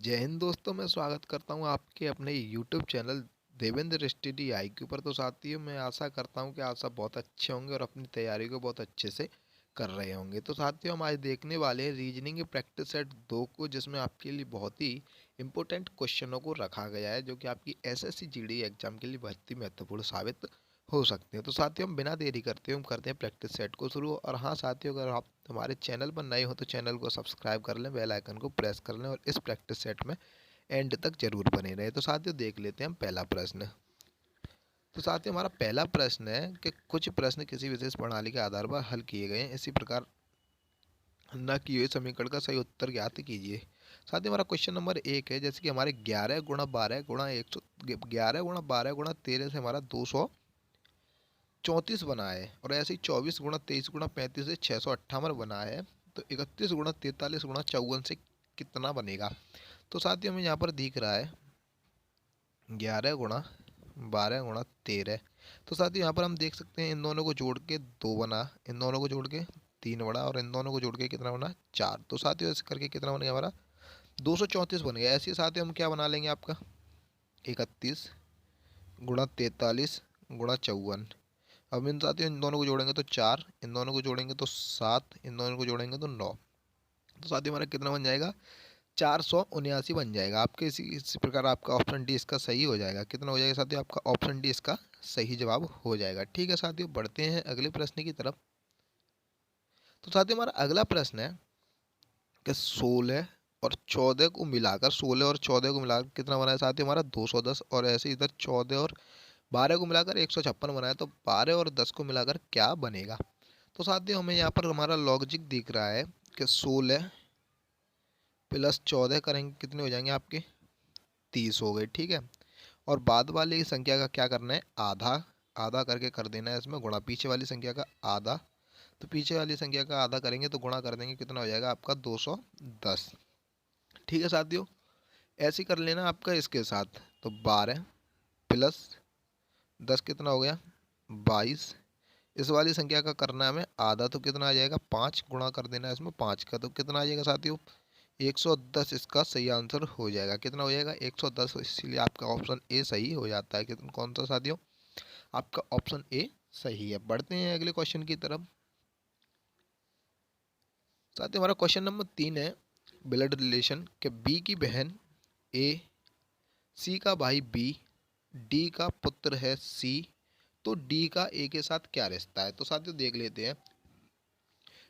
जय हिंद दोस्तों, मैं स्वागत करता हूं आपके अपने YouTube channel Devendra study IQ पर। तो साथियों, मैं आशा करता हूं कि आप सब बहुत अच्छे होंगे और अपनी तैयारी को बहुत अच्छे से कर रहे होंगे। तो साथियों, हम आज देखने वाले हैं रीजनिंग की प्रैक्टिस सेट 2 को, जिसमें आपके लिए बहुत ही इंपॉर्टेंट क्वेश्चनों को रखा गया है, जो कि आपकी एसएससी जीडी एग्जाम के लिए बहुत ही महत्वपूर्ण साबित हो सकते हैं। तो साथियों, हम बिना देरी करते हुए हम करते हैं प्रैक्टिस सेट को शुरू। और हाँ साथियों, अगर आप हमारे चैनल पर नए हो तो चैनल को सब्सक्राइब कर लें, बेल आइकन को प्रेस कर लें और इस प्रैक्टिस सेट में एंड तक जरूर बने रहे। तो साथियों, देख लेते हैं हम पहला प्रश्न। तो साथियों, हमारा पहला प्रश्न है कि कुछ प्रश्न किसी विशेष प्रणाली के आधार पर हल किए गए हैं, इसी प्रकार न किए हुए समीकरण का सही उत्तर ज्ञात कीजिए। साथियों, हमारा क्वेश्चन नंबर 1 है, जैसे कि हमारे 11 गुणा 12 गुणा 13 से हमारा 234 बना है, और ऐसे ही 24 गुणा 23 गुणा 35 से 658 बना है। तो 31 गुणा 43 गुणा 54 से कितना बनेगा? तो साथियों, हमें यहाँ पर दिख रहा है 11 गुणा 12 गुणा 13। तो साथियों, यहाँ पर हम देख सकते हैं इन दोनों को जोड़ के 2 बना, इन दोनों को जोड़ के 3 बना, और इन दोनों को जोड़ के कितना बना? 4। तो साथियों, ऐसे करके कितना बन गया हमारा? 234 बन गया। ऐसे ही साथियों, हम क्या बना लेंगे आपका 31 गुणा 43 गुणा 54। अब इन साथियों, इन दोनों को जोड़ेंगे तो 4, इन दोनों को जोड़ेंगे तो 7, इन दोनों को जोड़ेंगे तो 9। तो साथियों, हमारा कितना बन जाएगा? 479 बन जाएगा। आपके इसी प्रकार आपका ऑप्शन डी इसका सही हो जाएगा। कितना हो जाएगा साथियों? आपका ऑप्शन डी इसका सही जवाब हो जाएगा। ठीक है साथियों, बढ़ते हैं अगले प्रश्न की तरफ। तो साथियों, हमारा अगला प्रश्न है कि 16 और 14 को मिलाकर कितना बना है साथियों? हमारा 210। और ऐसे इधर 14 और 12 को मिलाकर 156 बना है। तो 12 और 10 को मिलाकर क्या बनेगा? तो साथियों, हमें यहाँ पर हमारा लॉजिक दिख रहा है कि 16 प्लस 14 करेंगे कितने हो जाएंगे आपके? 30 हो गए। ठीक है, और बाद वाली संख्या का क्या करना है? आधा आधा करके कर देना है इसमें गुणा, पीछे वाली संख्या का आधा। तो पीछे वाली संख्या का आधा करेंगे तो गुणा कर देंगे, कितना हो जाएगा आपका? 210। ठीक है साथियों, ऐसे ही कर लेना आपका इसके साथ। तो 12 प्लस 10 कितना हो गया? 22। इस वाली संख्या का करना है हमें आधा, तो कितना आ जाएगा? 5। गुणा कर देना है इसमें 5 का, तो कितना आ जाएगा साथियों? 110 इसका सही आंसर हो जाएगा। कितना हो जाएगा? 110। इसीलिए आपका ऑप्शन ए सही हो जाता है। कितना, कौन सा साथियों? आपका ऑप्शन ए सही है। बढ़ते हैं अगले क्वेश्चन की तरफ। साथियों, हमारा क्वेश्चन नंबर 3 है ब्लड रिलेशन के बी की बहन ए, सी का भाई बी, डी का पुत्र है सी, तो डी का ए के साथ क्या रिश्ता है? तो साथियों, देख लेते हैं।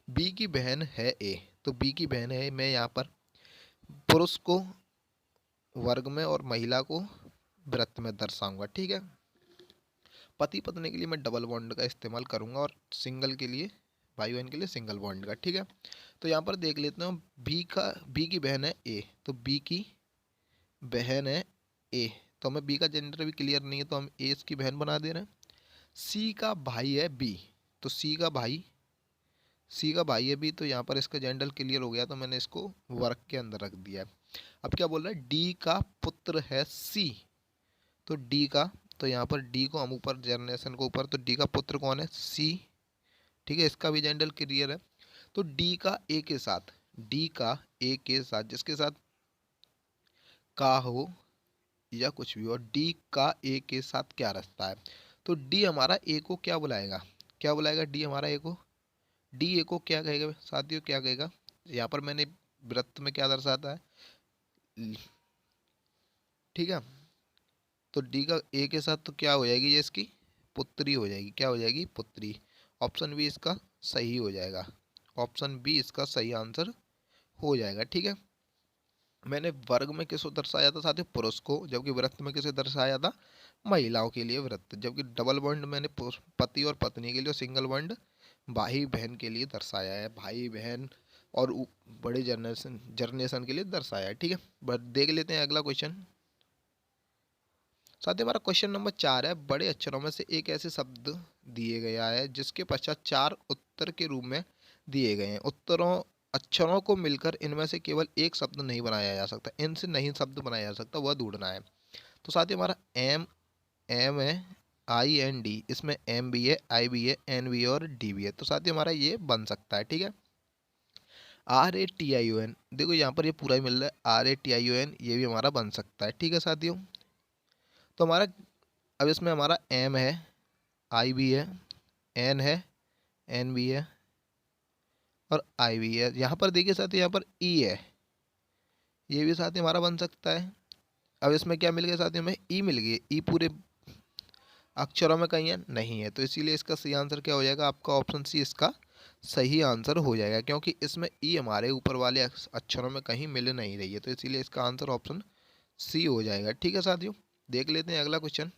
बी की बहन है ए, तो बी की बहन है, मैं यहाँ पर पुरुष को वर्ग में और महिला को वृत्त में दर्शाऊंगा। ठीक है, पति पत्नी के लिए मैं डबल बॉन्ड का इस्तेमाल करूंगा और सिंगल के लिए, भाई बहन के लिए सिंगल बॉन्ड का। ठीक है, तो यहाँ पर देख लेते हैं। बी की बहन है ए, तो बी की बहन है ए, तो हमें बी का जेंडर भी क्लियर नहीं है, तो हम ए की बहन बना दे रहे हैं। सी का भाई है बी, तो सी का भाई है बी, तो यहाँ पर इसका जेंडर क्लियर हो गया, तो मैंने इसको वर्ग के अंदर रख दिया है। अब क्या बोल रहा है? डी का पुत्र है सी, तो डी का, तो यहाँ पर डी को हम ऊपर जनरेशन को ऊपर, तो डी का पुत्र कौन है? सी। ठीक है, इसका भी जेंडर क्लियर है। तो डी का ए के साथ, डी का ए के साथ, जिसके साथ का हो या कुछ भी, और डी का ए के साथ क्या रास्ता है? तो डी हमारा ए को क्या बुलाएगा? क्या बुलाएगा डी हमारा ए को? डी ए को क्या कहेगा साथियों? क्या कहेगा? यहाँ पर मैंने वृत्त में क्या दर्शाता है? ठीक है, तो डी का ए के साथ तो क्या हो जाएगी? ये इसकी पुत्री हो जाएगी। क्या हो जाएगी? पुत्री। ऑप्शन बी इसका सही हो जाएगा। ऑप्शन बी इसका सही आंसर हो जाएगा। ठीक है, मैंने वर्ग में किसको दर्शाया था साथियों? पुरुष को, जबकि वृत्त में किसे दर्शाया था? महिलाओं के लिए वृत्त। जबकि डबल बॉन्ड मैंने पति और पत्नी के लिए, सिंगल बॉन्ड भाई बहन के लिए दर्शाया है। भाई बहन और बड़े जनरेशन के लिए दर्शाया है। ठीक है, बट देख लेते हैं अगला क्वेश्चन। साथ ही हमारा क्वेश्चन नंबर 4 है, बड़े अक्षरों में से एक ऐसे शब्द दिए गया है जिसके पश्चात 4 उत्तर के रूप में दिए गए हैं। उत्तरों अक्षरों को मिलकर इनमें से केवल एक शब्द नहीं बनाया जा सकता, इनसे नहीं शब्द बनाया जा सकता, वह ढूंढना है। तो साथ ही हमारा एम एम है, आई एन डी, इसमें एम भी है, आई भी है, एन भी है और डी भी है। तो साथ ही हमारा ये बन सकता है। ठीक है, RATION, देखो यहाँ पर ये पूरा ही मिल रहा है, RATION, ये भी हमारा बन सकता है। ठीक है साथियों, तो हमारा अब इसमें हमारा M है, I भी है, N है, N भी है और I भी है। यहाँ पर देखिए साथियों, यहाँ पर E है, ये भी साथियों हमारा बन सकता है। अब इसमें क्या मिल गया साथियों, में E मिल गई। E पूरे अक्षरों में कहीं है नहीं है, तो इसीलिए इसका सही आंसर क्या हो जाएगा आपका, ऑप्शन सी इसका सही आंसर हो जाएगा, क्योंकि इसमें ई हमारे ऊपर वाले अक्षरों में कहीं मिल नहीं रही है, तो इसीलिए इसका आंसर ऑप्शन सी हो जाएगा। ठीक है साथियों, देख लेते हैं अगला क्वेश्चन।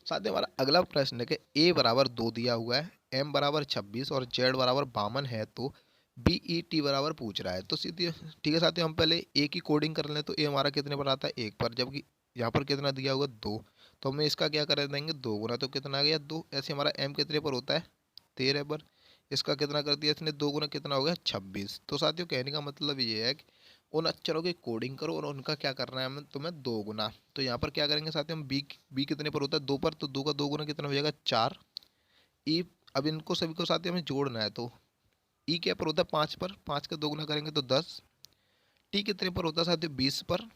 साथियों हमारा अगला प्रश्न है कि ए बराबर 2 दिया हुआ है, एम बराबर 26 और जेड बराबर 52 है, तो बी ई टी बराबर पूछ रहा है। तो सीधे ठीक है साथियों, हम पहले ए की कोडिंग कर लें, तो ए हमारा कितने पर आता है, 1 पर, जबकि यहाँ पर कितना दिया हुआ 2, तो हमें इसका क्या कर देंगे 2 गुना, तो कितना आ गया 2। ऐसे हमारा एम कितने पर होता है 13 पर, इसका कितना कर दिया इसने 2 गुना, कितना हो गया 26। तो साथियों कहने का मतलब ये है कि उन अक्षरों की कोडिंग करो और उनका क्या करना है हमें, तुम्हें 2 गुना। तो यहाँ पर क्या करेंगे साथियों, हम बी कितने पर होता है 2 पर, तो 2 का 2 गुना कितना हो जाएगा 4। ई, अब इनको सभी को साथियों हमें जोड़ना है, तो ई क्या पर होता है 5 पर, 5 का 2 गुना करेंगे तो 10। टी कितने पर होता है साथियों 20 पर,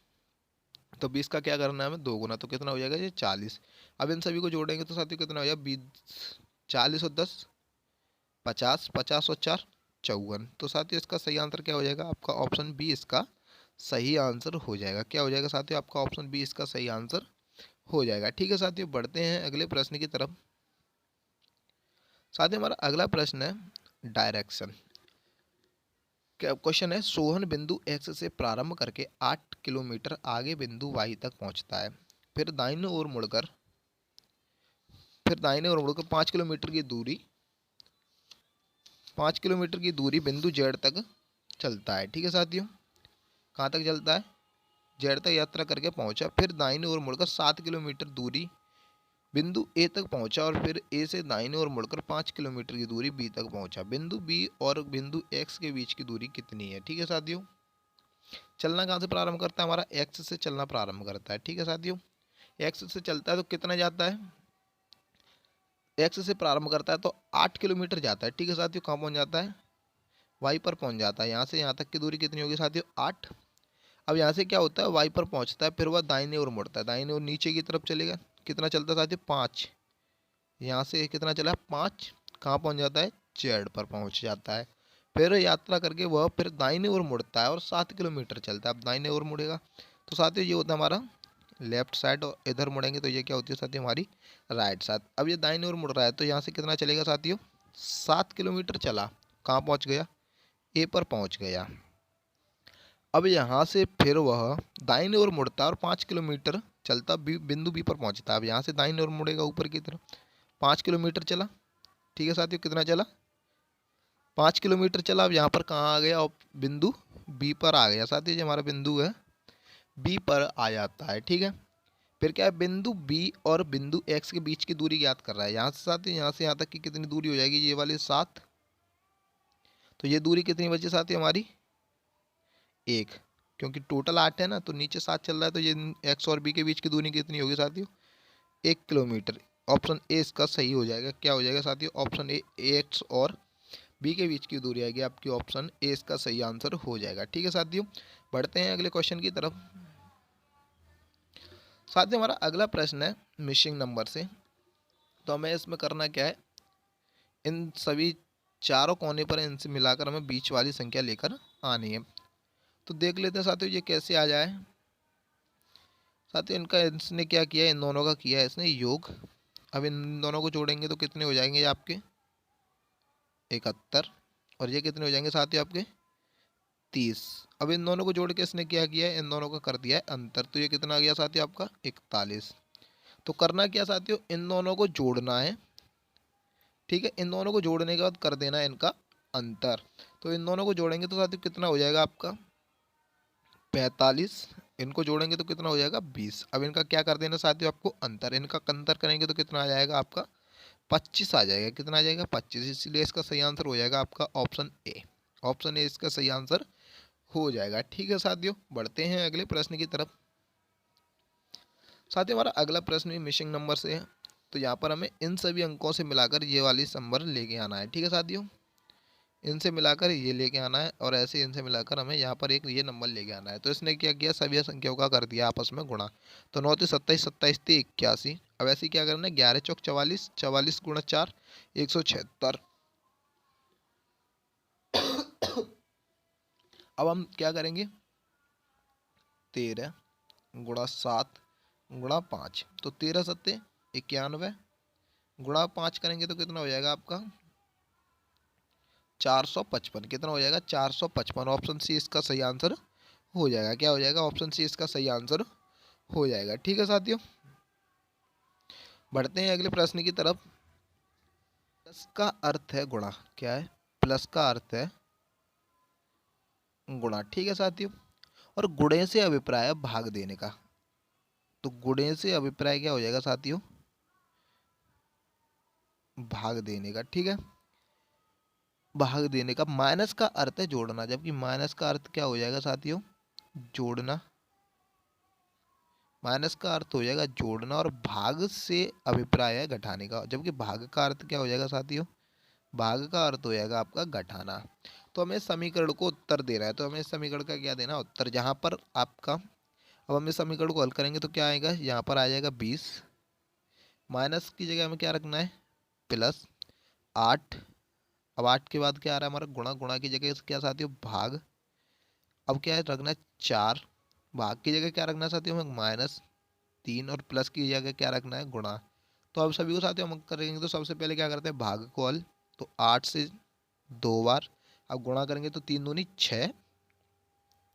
तो 20 का क्या करना है हमें 2 गुना, तो कितना हो जाएगा ये 40। अब इन सभी को जोड़ेंगे तो साथियों कितना हो जाएगा 20, 40 और 10 50, 50 और 4 54। तो साथियों इसका सही आंसर क्या हो जाएगा आपका, ऑप्शन बी इसका सही आंसर हो जाएगा। क्या हो जाएगा साथियों, आपका ऑप्शन बी इसका सही आंसर हो जाएगा। ठीक है साथियों, बढ़ते हैं अगले प्रश्न की तरफ। साथियों हमारा अगला प्रश्न है डायरेक्शन। क्या क्वेश्चन है, सोहन बिंदु एक्स से प्रारंभ करके 8 किलोमीटर आगे बिंदु वाई तक पहुंचता है, फिर दाहिने ओर मुड़कर 5 किलोमीटर की दूरी 5 किलोमीटर की दूरी बिंदु जेड तक चलता है। ठीक है साथियों, कहाँ तक चलता है, जेड तक यात्रा करके पहुंचा, फिर दाहिने ओर मुड़कर 7 किलोमीटर दूरी बिंदु ए तक पहुंचा और फिर ए से दाहिने ओर मुड़कर 5 किलोमीटर की दूरी बी तक पहुंचा। बिंदु बी और बिंदु एक्स के बीच की दूरी कितनी है। ठीक है साथियों, चलना कहाँ से प्रारंभ करता है, हमारा एक्स से चलना प्रारंभ करता है। ठीक है साथियों, एक्स से चलता है तो कितना जाता है, एक्स से प्रारंभ करता है तो 8 किलोमीटर जाता है। ठीक है साथियों, कहाँ पहुँच जाता है, वाई पर पहुँच जाता है। यहाँ से यहाँ तक की दूरी कितनी होगी साथियों 8। अब यहाँ से क्या होता है, वाई पर पहुँचता है, फिर वह दाहिने ओर मुड़ता है, दाहिने ओर नीचे की तरफ चलेगा, कितना चलता है साथियों 5। यहाँ से कितना चला 5, कहाँ पहुँच जाता है, जेड पर पहुँच जाता है। फिर यात्रा करके वह फिर दाहिने ओर मुड़ता है और 7 किलोमीटर चलता है। अब दाहिने ओर मुड़ेगा तो साथियों ये होता है हमारा लेफ्ट साइड, और इधर मुड़ेंगे तो ये क्या होती है साथियों हमारी राइट साइड। अब ये दाहिने ओर मुड़ रहा है तो यहाँ से कितना चलेगा साथियों 7 किलोमीटर चला, कहाँ पहुँच गया, ए पर पहुँच गया। अब यहाँ से फिर वह दाहिने ओर मुड़ता है और 5 किलोमीटर चलता बिंदु बी पर पहुँचता है। अब यहाँ से दाहिने ओर मुड़ेगा ऊपर की तरफ, 5 किलोमीटर चला। ठीक है साथियों, कितना चला 5 किलोमीटर चला। अब यहाँ पर कहाँ आ गया, और बिंदु बी पर आ गया साथियों, जो हमारा बिंदु है बी पर आ जाता है। ठीक है, फिर क्या है, बिंदु बी और बिंदु एक्स के बीच की दूरी ज्ञात कर रहा है। यहाँ से साथियों यहाँ से यहाँ तक की कितनी दूरी हो जाएगी, ये वाली 7, तो ये दूरी कितनी बची साथियों हमारी 1, क्योंकि टोटल 8 है ना, तो नीचे 7 चल रहा है, तो ये एक्स और बी के बीच की दूरी कितनी होगी साथियों 1 किलोमीटर। ऑप्शन ए इसका सही हो जाएगा। क्या हो जाएगा साथियों, ऑप्शन ए, एक्स और बी के बीच की दूरी आएगी आपकी, ऑप्शन ए इसका सही आंसर हो जाएगा। ठीक है साथियों, बढ़ते हैं अगले क्वेश्चन की तरफ। साथियों हमारा अगला प्रश्न है मिसिंग नंबर से। तो हमें इसमें करना क्या है, इन सभी चारों कोने पर इनसे मिलाकर हमें बीच वाली संख्या लेकर आनी है। तो देख लेते हैं साथियों ये कैसे आ जाए। साथियों इनका इसने क्या किया है, इन दोनों का किया है इसने योग। अब इन दोनों को जोड़ेंगे तो कितने हो जाएंगे आपके 71, और ये कितने हो जाएंगे साथियों आपके 30। अब इन दोनों को जोड़ के इसने क्या किया है, इन दोनों का कर दिया है अंतर, तो ये कितना आ गया साथियों आपका 41। तो करना क्या साथियों, इन दोनों को जोड़ना है। ठीक है, इन दोनों को जोड़ने के बाद कर देना है इनका अंतर। तो इन दोनों को जोड़ेंगे तो साथियों कितना हो जाएगा आपका 45, इनको जोड़ेंगे तो कितना हो जाएगा 20। अब इनका क्या कर देना साथियों आपको अंतर, इनका अंतर करेंगे तो कितना आ जाएगा आपका 25 आ जाएगा। कितना आ जाएगा 25, इसलिए इसका सही आंसर हो जाएगा आपका ऑप्शन ए। ऑप्शन ए इसका सही आंसर हो जाएगा। ठीक है साथियों, बढ़ते हैं अगले प्रश्न की तरफ। साथियों हमारा अगला प्रश्न भी मिसिंग नंबर से है। तो यहाँ पर हमें इन सभी अंकों से मिलाकर ये वाली नंबर लेके आना है। ठीक है साथियों, इनसे मिलाकर ये लेके आना है और ऐसे इनसे मिलाकर हमें यहाँ पर एक ये नंबर लेके आना है। तो इसने क्या किया, सभी संख्याओं का कर दिया आपस में गुणा। तो 9 × 27, 27 × 81। अब ऐसे ही क्या करना है, 11 × 4 = 44, 44 × 4 = 176। अब हम क्या करेंगे, 13 × 7 × 5। तो 13 × 7 = 91 गुणा 5 करेंगे तो कितना हो जाएगा आपका 455। कितना हो जाएगा 455। ऑप्शन सी इसका सही आंसर हो जाएगा। क्या हो जाएगा, ऑप्शन सी इसका सही आंसर हो जाएगा। ठीक है साथियों, बढ़ते हैं अगले प्रश्न की तरफ। प्लस का अर्थ है गुणा। क्या है, प्लस का अर्थ है गुणा। ठीक है साथियों, और गुणे से अभिप्राय है भाग देने का। तो गुणे से अभिप्राय क्या हो जाएगा साथियों, भाग देने का। ठीक है, भाग देने का। माइनस का अर्थ है जोड़ना, जबकि माइनस का अर्थ क्या हो जाएगा साथियों, जोड़ना। माइनस का अर्थ हो जाएगा जोड़ना और भाग से अभिप्राय है घटाने का, जबकि भाग का अर्थ क्या हो जाएगा साथियों, भाग का अर्थ हो जाएगा आपका घटाना। तो हमें समीकरण को उत्तर दे रहा है, तो हमें समीकरण का क्या देना, उत्तर। जहाँ पर आपका, अब हम इस समीकरण को हल करेंगे तो क्या आएगा, यहाँ पर आ जाएगा 20, माइनस की जगह हमें क्या रखना है, प्लस 8। अब 8 के बाद क्या आ रहा है हमारा, गुणा। गुणा की जगह क्या साथियों, भाग। अब क्या है रखना है 4, भाग की जगह क्या रखना है साथियों हमें, -3, और प्लस की जगह क्या रखना है, गुणा। तो अब सभी को साथियों हम करेंगे तो सबसे पहले क्या करते हैं, भाग को हल। तो 8 से 2 बार, अब गुणा करेंगे तो 3 दूनी 6,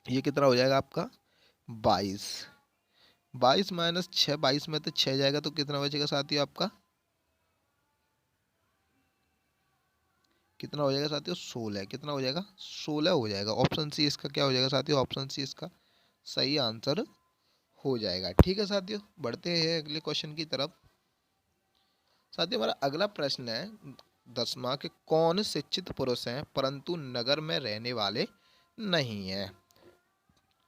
ये कितना हो जाएगा आपका 22। 22 - 6, 22 में तो 6 जाएगा तो कितना बचेगा साथियों आपका, कितना हो जाएगा साथियों 16। कितना हो जाएगा 16 हो जाएगा। ऑप्शन सी इसका क्या हो जाएगा साथियों, ऑप्शन सी इसका सही आंसर हो जाएगा। ठीक है साथियों, बढ़ते हैं अगले क्वेश्चन की तरफ। साथियों हमारा अगला प्रश्न है 10वां के, कौन शिक्षित पुरुष हैं परंतु नगर में रहने वाले नहीं है।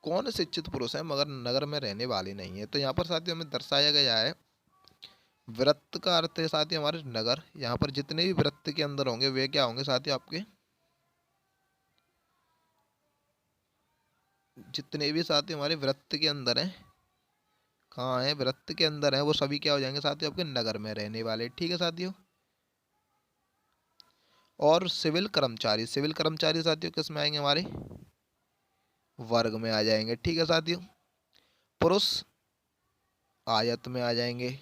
कौन शिक्षित पुरुष है मगर नगर में रहने वाले नहीं है। तो यहाँ पर साथियों हमें दर्शाया गया है, वृत्त का अर्थ है साथियों हमारे नगर। यहाँ पर जितने भी वृत्त के अंदर होंगे वे क्या होंगे साथियों आपके, जितने भी साथियों हमारे वृत्त के अंदर हैं, कहाँ है, वृत्त के अंदर है, वो सभी क्या हो जाएंगे साथियों आपके नगर में रहने वाले। ठीक है साथियों, और सिविल कर्मचारी, सिविल कर्मचारी साथियों किस में आएंगे, हमारे वर्ग में आ जाएंगे। ठीक है साथियों, पुरुष आयत में आ जाएंगे।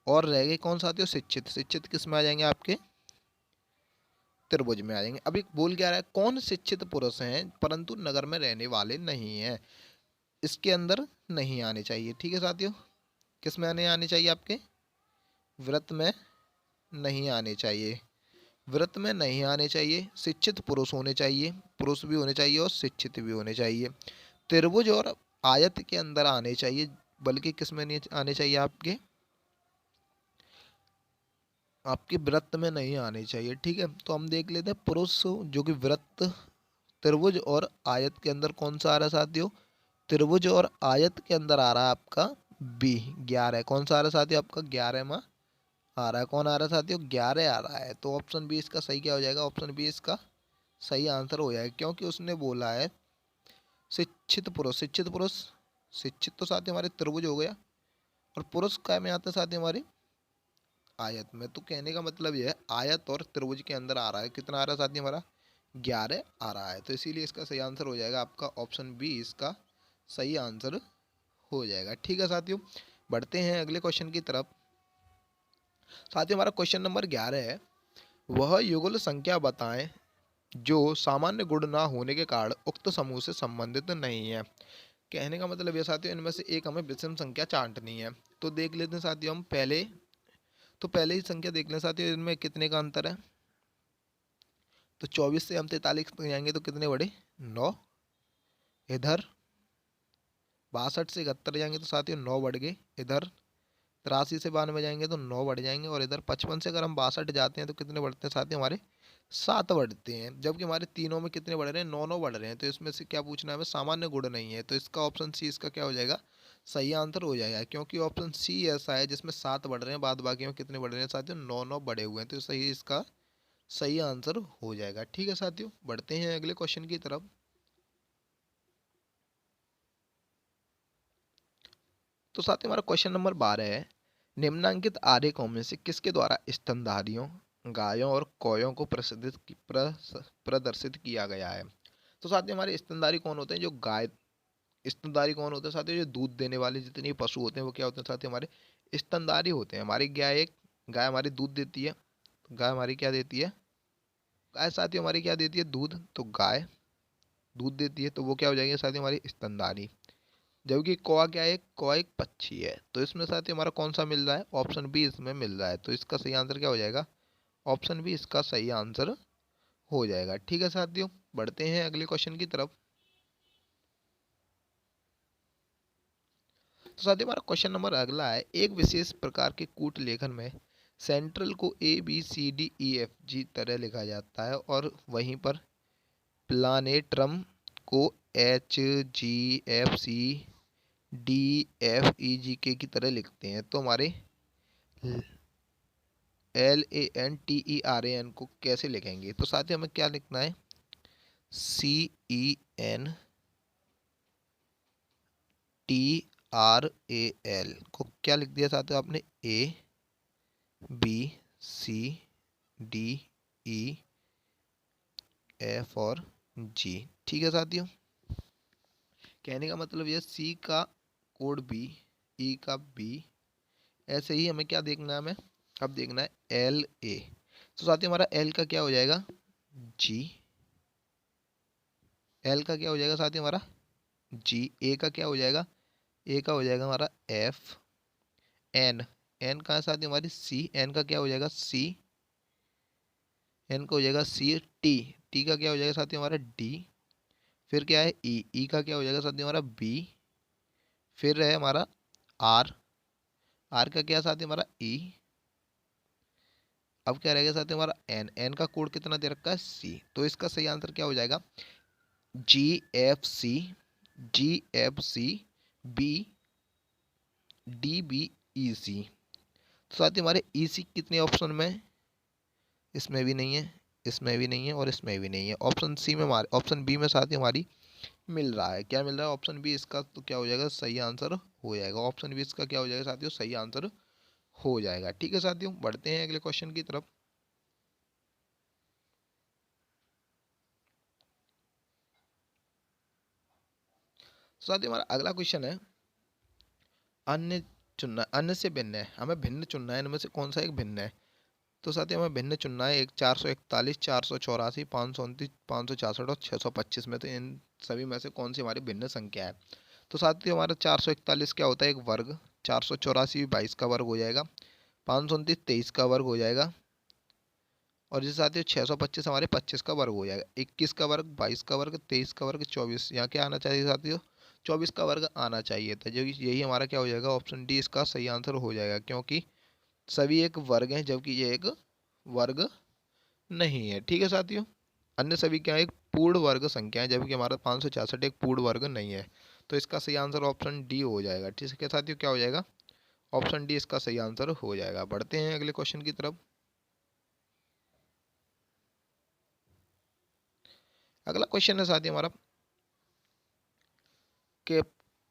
और रह गए कौन साथियों, शिक्षित, शिक्षित किस में आ जाएंगे आपके त्रिभुज में आ जाएंगे। अभी बोल क्या रहा है, कौन शिक्षित पुरुष हैं परंतु नगर में रहने वाले नहीं हैं, इसके अंदर नहीं आने चाहिए। ठीक है साथियों, किस में आने चाहिए आपके, व्रत में नहीं आने चाहिए, व्रत में नहीं आने चाहिए। शिक्षित पुरुष होने चाहिए, पुरुष भी होने चाहिए और शिक्षित भी होने चाहिए। त्रिभुज और आयत के अंदर आने चाहिए, बल्कि किस में नहीं आने चाहिए, आपके आपके व्रत में नहीं आने चाहिए। ठीक है, तो हम देख लेते हैं पुरुष जो कि व्रत, त्रिभुज और आयत के अंदर कौन सा आ रहा है साथियों, त्रिभुज और आयत के अंदर आ रहा है आपका बी 11। कौन सा आ रहा है साथियों आपका 11वां आ रहा है, कौन आ रहा है साथियों 11 आ रहा है। तो ऑप्शन बी इसका सही क्या हो जाएगा, ऑप्शन बी इसका सही आंसर हो जाएगा, क्योंकि उसने बोला है शिक्षित पुरुष। शिक्षित पुरुष, शिक्षित तो साथियों हमारे त्रिभुज हो गया, और पुरुष काय में आता है साथियों हमारे आयत में। तो कहने का मतलब यह है आयत और त्रिभुज के अंदर आ रहा है, कितना आ रहा है साथियों हमारा 11 आ रहा है। तो इसीलिए इसका सही आंसर हो जाएगा आपका ऑप्शन बी इसका सही आंसर हो जाएगा। ठीक है साथियों, बढ़ते हैं अगले क्वेश्चन की तरफ। साथियों हमारा क्वेश्चन नंबर 11 है, वह युगल संख्या बताएं जो सामान्य गुण ना होने के कारण उक्त समूह से संबंधित नहीं है। कहने का मतलब ये साथियों, इनमें से एक हमें विषम संख्या छांटनी है। तो देख लेते हैं साथियों हम पहले ही संख्या देख लें साथियों, इनमें कितने का अंतर है। तो 24 से हम 43 तक जाएंगे तो कितने बढ़े 9, इधर 62 से 71 जाएंगे तो साथियों 9 बढ़ गए, इधर 83 से 92 जाएंगे तो 9 बढ़ जाएंगे, और इधर 55 से अगर हम 62 जाते हैं तो कितने बढ़ते हैं साथियों हमारे 7 बढ़ते हैं। जबकि हमारे तीनों में कितने बढ़ रहे हैं 9 9 बढ़ रहे हैं। तो इसमें से क्या पूछना है हमें, सामान्य गुण नहीं है। तो इसका ऑप्शन सी इसका क्या हो जाएगा, सही आंसर हो जाएगा, क्योंकि ऑप्शन सी ऐसा है जिसमें 7 बढ़ रहे हैं, बाद बाकी में कितने बढ़ रहे हैं साथियों 9 9 बढ़े हुए हैं। तो सही इसका सही आंसर हो जाएगा। ठीक है साथियों, बढ़ते हैं अगले क्वेश्चन की तरफ। तो साथियों हमारा क्वेश्चन नंबर 12 है, निम्नांकित आरेखों में से किसके द्वारा स्तनधारियों, गायों और कौयों को प्रदर्शित किया गया है। तो साथियों हमारे स्तनधारी कौन होते हैं, जो गाय, स्तनधारी कौन होते हैं साथियों, जो दूध देने वाले जितने पशु होते हैं वो क्या होते हैं साथियों, हमारे स्तनधारी होते हैं। हमारी गाय हमारी दूध देती है, तो गाय हमारी क्या देती है, गाय साथियों हमारी क्या देती है, दूध। तो गाय दूध देती है, तो वो क्या हो जाएगी साथियों, हमारी स्तनधारी। जबकि कौवा क्या है, कौवा एक पक्षी है। तो इसमें साथियों हमारा कौन सा मिल रहा है, ऑप्शन बी इसमें मिल रहा है। तो इसका सही आंसर क्या हो जाएगा, ऑप्शन बी इसका सही आंसर हो जाएगा। ठीक है साथियों, बढ़ते हैं अगले क्वेश्चन की तरफ। तो साथियों हमारा क्वेश्चन नंबर अगला है, एक विशेष प्रकार के कूट लेखन में सेंट्रल को ABCDEFG तरह लिखा जाता है और वहीं पर प्लानेट्रम को HGFCDFEGK की तरह लिखते हैं। तो हमारे LANTERAN को कैसे लिखेंगे। तो साथ ही हमें क्या लिखना है, CENTRAL को क्या लिख दिया साथियों आपने, ABCDEF और G। ठीक है साथियों, कहने का मतलब ये C का कोड B, E का B, ऐसे ही हमें क्या देखना है, हमें अब देखना है LA। तो साथियों हमारा L का क्या हो जाएगा, G, L का क्या हो जाएगा साथियों हमारा G, A का क्या हो जाएगा, A का हो जाएगा हमारा F, N, N का साथियों हमारी C, N का क्या हो जाएगा C, N का हो जाएगा C, T, T का क्या हो जाएगा साथियों हमारा D, फिर क्या है E, E का क्या हो जाएगा साथियों हमारा B, फिर है हमारा R, R का क्या साथियों हमारा E, अब क्या रहेगा साथियों हमारा N, N का कोड कितना दे रखा है C। तो इसका सही आंसर क्या हो जाएगा, GFC BDBEC। तो साथियों हमारे EC कितने ऑप्शन में, इसमें भी नहीं है, इसमें भी नहीं है और इसमें भी नहीं है। ऑप्शन सी में हमारे, ऑप्शन बी में साथियों हमारी मिल रहा है, क्या मिल रहा है, ऑप्शन बी इसका तो क्या हो जाएगा, सही आंसर हो जाएगा। ऑप्शन बी इसका क्या हो जाएगा साथियों, सही आंसर हो जाएगा। ठीक है साथियों, बढ़ते हैं अगले क्वेश्चन की तरफ। साथियों हमारा अगला क्वेश्चन है, अन्य चुनना, अन्य से भिन्न है, हमें भिन्न चुनना है, इनमें से कौन सा एक भिन्न है। तो साथियों हमें भिन्न चुनना है, एक 441, 484, 529, 566 और 625 में, तो इन सभी में से कौन सी हमारी भिन्न संख्या है। तो साथियों हमारा 441 क्या होता है, एक वर्ग, 484 22 का वर्ग हो जाएगा, 529 23 का वर्ग हो जाएगा, और जैसे साथियों 625 हमारे 25 का वर्ग हो जाएगा, 21 का वर्ग, 22 का वर्ग, 23 का वर्ग, 24, यहाँ क्या आना चाहिए साथियों, 24 का वर्ग आना चाहिए था। जो यही हमारा क्या हो जाएगा, ऑप्शन डी इसका सही आंसर हो जाएगा, क्योंकि सभी एक वर्ग हैं जबकि ये एक वर्ग नहीं है। ठीक है साथियों, अन्य सभी क्या है, एक पूर्ण वर्ग संख्या है, जबकि हमारा 566 एक पूर्ण वर्ग नहीं है। तो इसका सही आंसर ऑप्शन डी हो जाएगा। ठीक है साथियों, क्या हो जाएगा, ऑप्शन डी इसका सही आंसर हो जाएगा। बढ़ते हैं अगले क्वेश्चन की तरफ। अगला क्वेश्चन है साथियों हमारा कि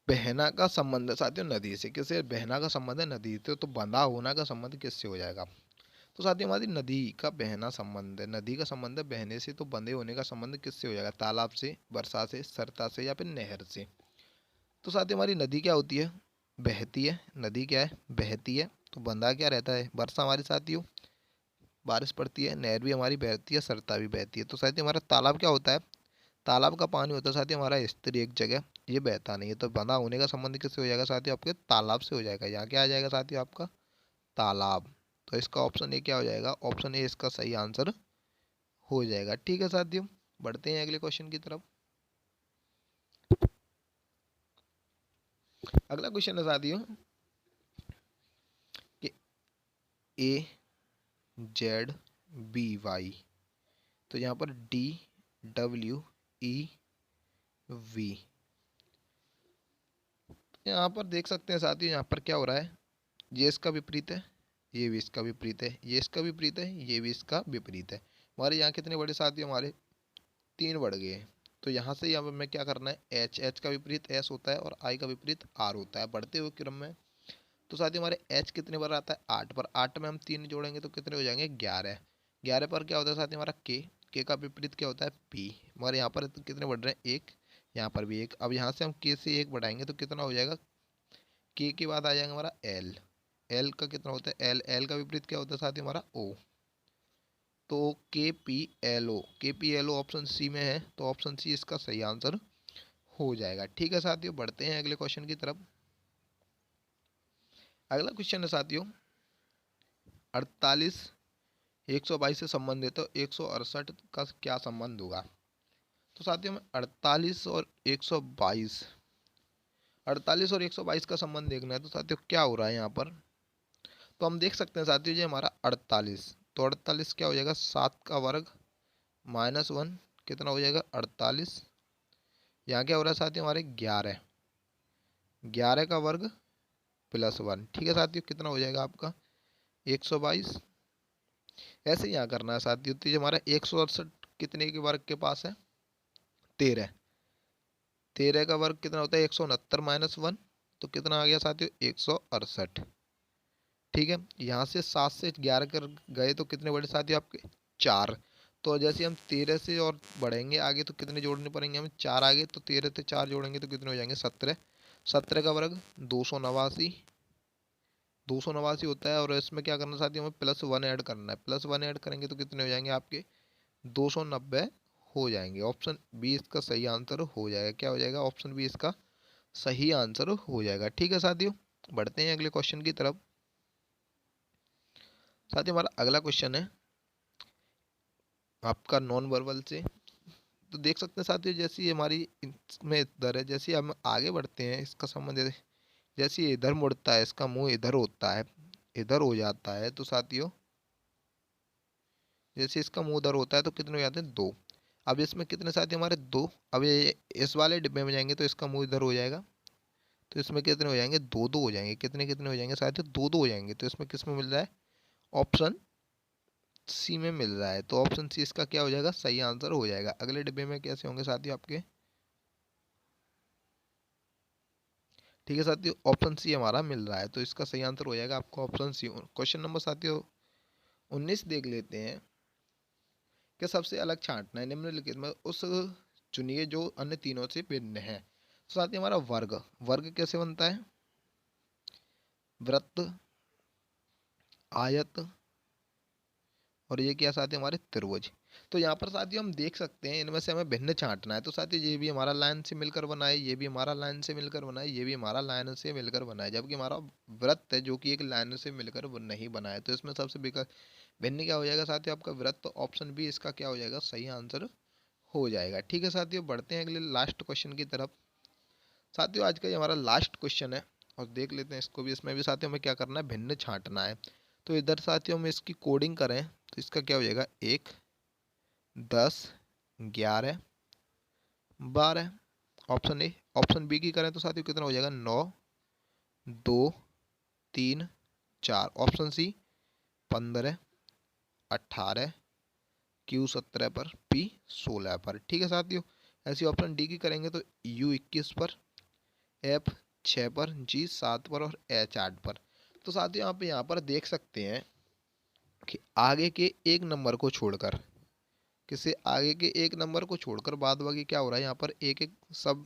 बहना का संबंध है साथियों नदी से, किससे बहना का संबंध है नदी से, तो बंधा होना का संबंध किससे हो जाएगा। तो साथियों हमारी नदी का बहना संबंध है, नदी का संबंध है बहने से, तो बंधे होने का संबंध किससे हो जाएगा, तालाब से, वर्षा से, सरता से या फिर नहर से। तो साथियों हमारी नदी क्या होती है, बहती है, नदी क्या है, बहती है, तो बंधा क्या रहता है, वर्षा हमारी साथियों, बारिश पड़ती है, नहर भी हमारी बहती है, सरता भी बहती है। तो साथियों हमारा तालाब क्या होता है, तालाब का पानी होता है साथियों हमारा स्थिर एक जगह, ये बहता नहीं है। तो बंधा होने का संबंध किससे हो जाएगा साथियों, आपके तालाब से हो जाएगा। यहाँ क्या आ जाएगा साथियों आपका, तालाब। तो इसका ऑप्शन ए क्या हो जाएगा, ऑप्शन ए इसका सही आंसर हो जाएगा। ठीक है साथियों, बढ़ते हैं अगले क्वेश्चन की तरफ। अगला क्वेश्चन है साथियों कि AZBY, तो यहाँ पर DWEV, यहाँ पर देख सकते हैं साथियों, यहाँ पर क्या हो रहा है, ये इसका विपरीत है, ये भी इसका विपरीत है, ये इसका विपरीत है, ये भी इसका विपरीत है। हमारे यहाँ कितने बढ़े साथियों, हमारे 3 बढ़ गए। तो यहाँ से यहाँ पर हमें क्या करना है, एच का विपरीत एस होता है और आई का विपरीत आर होता है बढ़ते हुए क्रम में। तो साथियों हमारे एच कितने पर आता है, 8 पर। 8 में हम 3 जोड़ेंगे तो कितने हो जाएंगे, 11। 11 पर क्या होता है साथियों हमारा के का विपरीत क्या होता है, पी। हमारे यहाँ पर कितने बढ़ रहे हैं, 1, यहाँ पर भी 1। अब यहाँ से हम के से 1 बढ़ाएंगे तो कितना हो जाएगा, के बाद आ जाएगा हमारा एल। एल का कितना होता है, एल का विपरीत क्या होता है साथियों हमारा, ओ। तो K P L O option C में है, तो ऑप्शन सी इसका सही आंसर हो जाएगा। ठीक है साथियों, बढ़ते हैं अगले क्वेश्चन की तरफ। अगला क्वेश्चन है साथियों, 48 122 से संबंधित है, तो 168 का क्या संबंध होगा। तो साथियों में 48 और 122, 48 और 122 का संबंध देखना है। तो साथियों क्या हो रहा है यहाँ पर, तो हम देख सकते हैं साथियों जी हमारा 48, तो 48 क्या हो जाएगा, 7 का वर्ग -1 कितना हो जाएगा 48। यहाँ क्या हो रहा है साथियों हमारे 11, 11 का वर्ग +1। ठीक है साथियों, कितना हो जाएगा आपका 122। ऐसे ही यहाँ करना है साथियों। तो ये हमारा 168 कितने के वर्ग के पास है, 13। 13 का वर्ग कितना होता है, 169 -1, तो कितना आ गया साथियों 168। ठीक है, यहाँ से 7 से 11 कर गए तो कितने बढ़े साथियों आपके, 4। तो जैसे हम 13 से और बढ़ेंगे आगे तो कितने जोड़ने पड़ेंगे हमें, 4 आगे, तो 13 से 4 जोड़ेंगे तो कितने हो जाएंगे 17। 17 का वर्ग 289, 289 होता है। और इसमें क्या करना साथियों हमें +1 ऐड करना है, +1 ऐड करेंगे तो कितने हो जाएंगे आपके 290 हो जाएंगे। ऑप्शन बी इसका सही आंसर हो जाएगा। क्या हो जाएगा, ऑप्शन बी इसका सही आंसर हो जाएगा। ठीक है साथियों, बढ़ते हैं अगले क्वेश्चन की तरफ। साथियों हमारा अगला क्वेश्चन है आपका नॉन वर्बल से। तो देख सकते हैं साथियों, जैसी हमारी इसमें इधर है, जैसे हम आगे बढ़ते हैं इसका संबंध जैसे ये इधर मुड़ता है, इसका मुंह इधर होता है, इधर हो जाता है। तो साथियों जैसे इसका मुंह उधर होता है तो कितने हो जाते हैं, 2। अब इसमें कितने साथी हमारे, 2। अब ये इस वाले डिब्बे में जाएंगे तो इसका मुंह इधर हो जाएगा, तो इसमें कितने हो जाएंगे, 2 2 हो जाएंगे। कितने कितने हो जाएंगे साथियों, 2 2 हो जाएंगे। तो इसमें किस में मिल रहा है, ऑप्शन सी में मिल रहा है। तो ऑप्शन सी इसका क्या हो जाएगा, सही आंसर हो जाएगा। अगले डिब्बे में कैसे होंगे साथियों आपके, ठीक है साथियों, ऑप्शन सी हमारा मिल रहा है, तो इसका सही आंसर हो जाएगा आपको ऑप्शन सी। क्वेश्चन नंबर साथियों 19 देख लेते हैं कि सबसे अलग छांटना है निम्नलिखित में उस चुनिए जो अन्य तीनों से भिन्न है। तो साथ ही हमारा वर्ग, वर्ग कैसे बनता है, वृत्त, आयत और ये क्या साथी हमारे त्रिभुज। तो यहाँ पर साथियों हम देख सकते हैं इनमें से हमें भिन्न छांटना है। तो साथियों ये भी हमारा लाइन से मिलकर बना है, ये भी हमारा लाइन से मिलकर बना है, ये भी हमारा लाइन से मिलकर बना है, जबकि हमारा वृत्त है जो कि एक लाइन से मिलकर नहीं बना है। तो इसमें सबसे भिन्न क्या हो जाएगा साथियों आपका वृत्त। ऑप्शन बी इसका क्या हो जाएगा, सही आंसर हो जाएगा। ठीक है साथियों, बढ़ते हैं अगले लास्ट क्वेश्चन की तरफ। साथियों आज का ये हमारा लास्ट क्वेश्चन है और देख लेते हैं इसको भी। इसमें भी साथियों हमें क्या करना है, भिन्न छांटना है। तो इधर साथियों हम इसकी कोडिंग करें तो इसका क्या हो जाएगा, 1 10 11 12। Option A. ऑप्शन बी की करें तो साथियों कितना हो जाएगा, 9 2 3 4। ऑप्शन सी 15 18, क्यू 17 पर, पी 16 पर। ठीक है साथियों, ऐसी ऑप्शन डी की करेंगे तो यू 21 पर, एफ 6 पर, जी 7 पर और एच 8 पर। तो साथियों आप यहाँ पर देख सकते हैं कि आगे के एक नंबर को छोड़कर, किसे आगे के एक नंबर को छोड़कर बाद बाकी क्या हो रहा है, यहाँ पर एक एक सब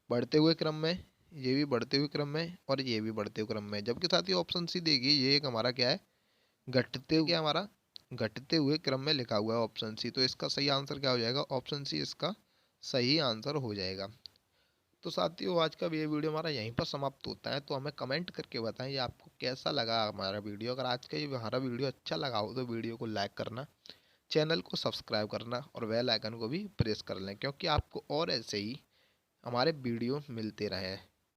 बढ़ते हुए क्रम में, ये भी बढ़ते हुए क्रम में और ये भी बढ़ते हुए क्रम में। जबकि साथियों ऑप्शन सी देखिए ये एक हमारा क्या है, घटते हुए, क्या हमारा घटते हुए क्रम में लिखा हुआ है ऑप्शन सी। तो इसका सही आंसर क्या हो जाएगा, ऑप्शन सी इसका सही आंसर हो जाएगा। तो साथियों आज का ये वीडियो हमारा यहीं पर समाप्त होता है। तो हमें कमेंट करके बताएं ये आपको कैसा लगा हमारा वीडियो। अगर आज का ये हमारा वीडियो अच्छा लगा हो तो वीडियो को लाइक करना, चैनल को सब्सक्राइब करना और बेल आइकन को भी प्रेस कर लें, क्योंकि आपको और ऐसे ही हमारे वीडियो मिलते रहें।